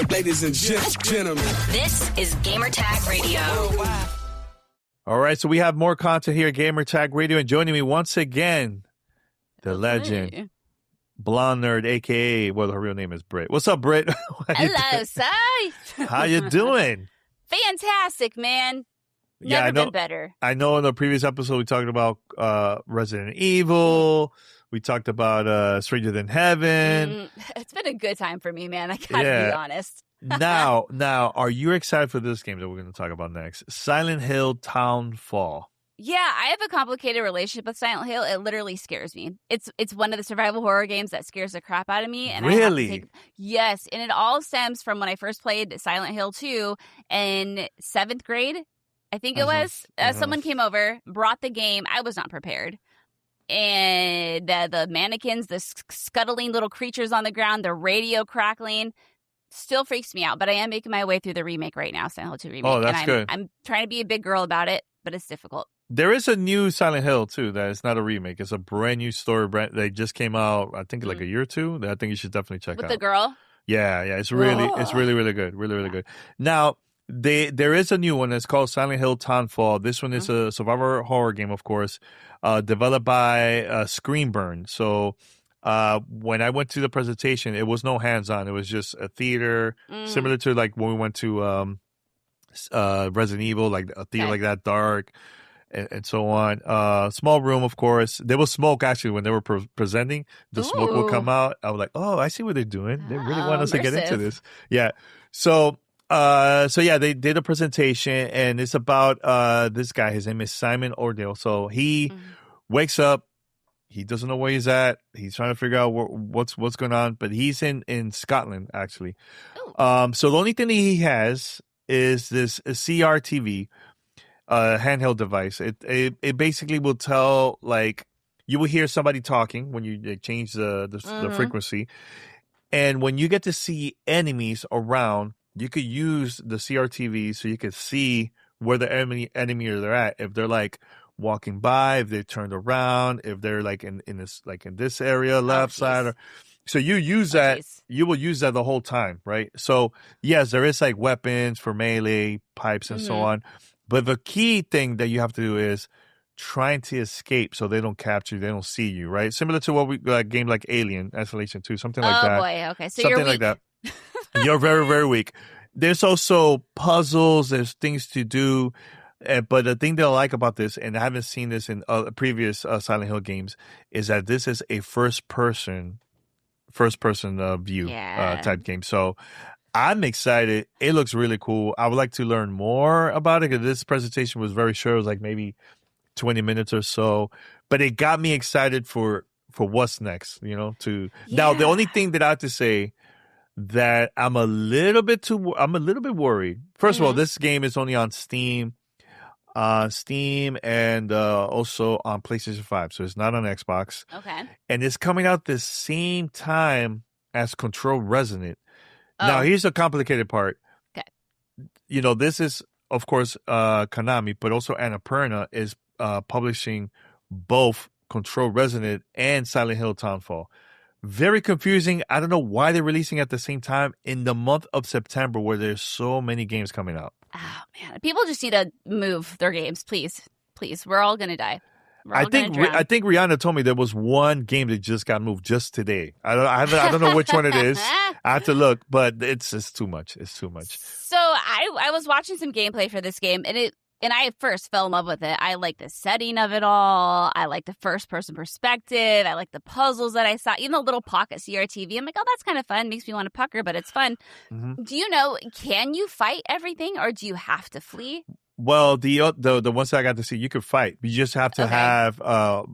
Ladies and gentlemen, this is Gamertag Radio. All right, so we have more content here at Gamertag Radio, and joining me once again, the legend, blonde nerd, a.k.a., well, her real name is Britt. What's up, Britt? Hello, Si. How you doing? Fantastic, man. Yeah, Never been better. I know in the previous episode we talked about Resident Evil. We talked about Stranger Than Heaven. It's been a good time for me, man. I gotta be honest. Now, are you excited for this game that we're going to talk about next? Silent Hill Townfall. Yeah, I have a complicated relationship with Silent Hill. It literally scares me. It's one of the survival horror games that scares the crap out of me. And really? Yes, and it all stems from when I first played Silent Hill 2 in 7th grade. I think it was. Someone came over, brought the game. I was not prepared. And the mannequins, the scuttling little creatures on the ground, the radio crackling, still freaks me out. But I am making my way through the remake right now, Silent Hill 2 remake. Oh, that's good. I'm trying to be a big girl about it, but it's difficult. There is a new Silent Hill, too, that is not a remake. It's a brand new story. They just came out, I think, like a year or two. That I think you should definitely check out. With the girl? Yeah. It's really good. Really good. Now, there is a new one. It's called Silent Hill Townfall. This one is a survivor horror game, of course, developed by Screenburn. So when I went to the presentation, it was no hands-on. It was just a theater, similar to like when we went to Resident Evil, like a theater like that, dark, and so on. Small room, of course. There was smoke, actually, when they were presenting. The smoke would come out. I was like, oh, I see what they're doing. They really want us to get into this. Yeah. So they did a presentation, and it's about this guy. His name is Simon Ordale. So he wakes up. He doesn't know where he's at. He's trying to figure out what's going on. But he's in Scotland, actually. So the only thing that he has is this CRTV handheld device. It basically will tell, like, you will hear somebody talking when you change the frequency. And when you get to see enemies around, you could use the CRTV so you could see where the enemy they're at. If they're like walking by, if they turned around, if they're like in this area, left side. So you use that. You will use that the whole time, right? So yes, there is like weapons for melee, pipes, and so on. But the key thing that you have to do is trying to escape so they don't capture you, they don't see you, right? Similar to what we game like Alien Isolation 2, something like that. Oh boy, okay. So something you're weak. like that. You're very, very weak. There's also puzzles. There's things to do. But the thing that I like about this, and I haven't seen this in previous Silent Hill games, is that this is a first-person view type game. So I'm excited. It looks really cool. I would like to learn more about it because this presentation was very short. It was like maybe 20 minutes or so. But it got me excited for what's next, Now, the only thing that I have to say that I'm a little bit worried. First of all, this game is only on Steam, and also on PlayStation 5, so it's not on Xbox. Okay. And it's coming out the same time as Control Resonant. Now, here's the complicated part. Okay. This is, of course, Konami, but also Annapurna is publishing both Control Resonant and Silent Hill Townfall. Very confusing. I don't know why they're releasing at the same time in the month of September where there's so many games coming out. Oh, man. People just need to move their games, please. Please. We're all going to die. I think Rihanna told me there was one game that just got moved just today. I don't know which one it is. I have to look, but it's too much. It's too much. So I was watching some gameplay for this game, and I first fell in love with it. I like the setting of it all. I like the first-person perspective. I like the puzzles that I saw. Even the little pocket CRTV. I'm like, oh, that's kind of fun. Makes me want to pucker, but it's fun. Do you know, can you fight everything, or do you have to flee? Well, the ones that I got to see, you could fight. You just have to have,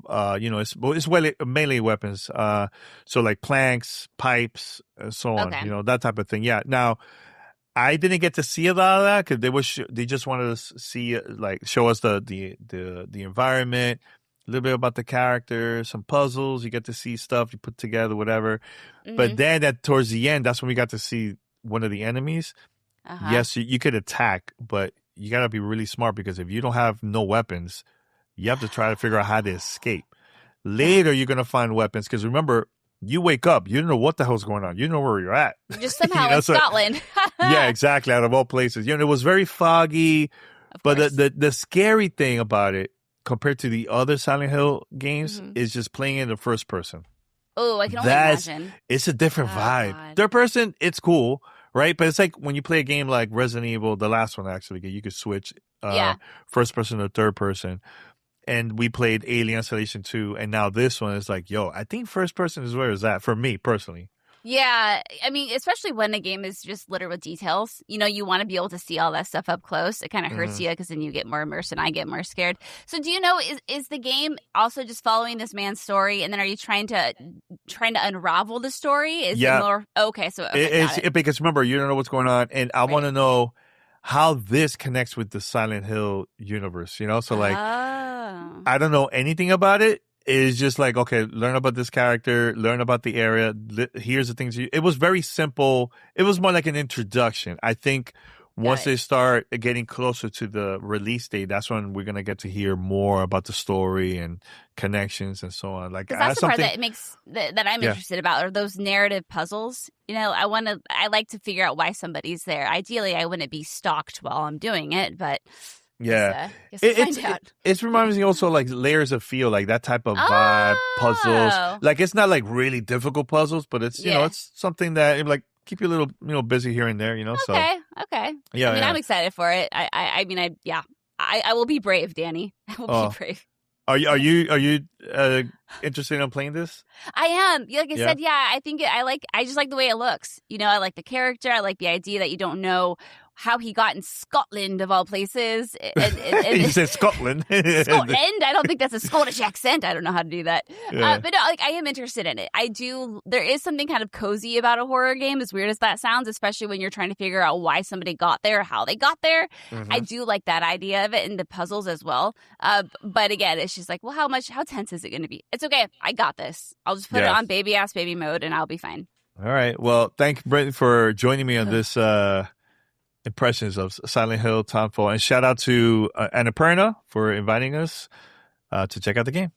it's melee weapons. So like planks, pipes, and so on. That type of thing. Yeah. Now, I didn't get to see a lot of that because they just wanted to see show us the environment, a little bit about the characters, some puzzles. You get to see stuff you put together, whatever. But then towards the end, that's when we got to see one of the enemies. Yes, you could attack, but you got to be really smart because if you don't have no weapons, you have to try to figure out how to escape. Later, you're going to find weapons because remember, you wake up, you don't know what the hell's going on. You know where you're at. Just somehow in Scotland. Yeah, exactly. Out of all places. It was very foggy. But the scary thing about it, compared to the other Silent Hill games, is just playing in the first person. Oh, I can only imagine. It's a different vibe. God. Third person, it's cool, right? But it's like when you play a game like Resident Evil, the last one actually, you could switch first person to third person. And we played Alien Isolation 2, and now this one is like, yo, I think first person is where it's at for me personally. Yeah, I mean, especially when a game is just littered with details. You want to be able to see all that stuff up close. It kind of hurts you because then you get more immersed and I get more scared. So do you know, is the game also just following this man's story, and then are you trying to unravel the story? Is it more... Okay, so... Okay, because remember, you don't know what's going on, and I want to know how this connects with the Silent Hill universe, So like, I don't know anything about it. It's just like, okay, learn about this character, learn about the area. Here's the things. It was very simple. It was more like an introduction. I think once they start getting closer to the release date, that's when we're going to get to hear more about the story and connections and so on. Like, that's the part that makes that I'm interested about, are those narrative puzzles. I like to figure out why somebody's there. Ideally, I wouldn't be stalked while I'm doing it, but... Yeah, it reminds me also like layers of feel, like that type of vibe, puzzles. Like it's not like really difficult puzzles, but it's it's something that like keep you a little busy here and there. Okay. Yeah, I'm excited for it. I will be brave, Danny. I will be brave. Are you interested in playing this? I am. Like I said, I think I just like the way it looks. I like the character. I like the idea that you don't know how he got in Scotland of all places. And you said Scotland. Scotland? I don't think that's a Scottish accent. I don't know how to do that. Yeah. But no, I am interested in it. I do. There is something kind of cozy about a horror game, as weird as that sounds, especially when you're trying to figure out why somebody got there, how they got there. I do like that idea of it, and the puzzles as well. But again, it's just like, well, how tense is it going to be? It's okay. I got this. I'll just put it on baby mode and I'll be fine. All right. Well, thank you, Brittney, for joining me on this impressions of Silent Hill Townfall. And shout out to Annapurna for inviting us to check out the game.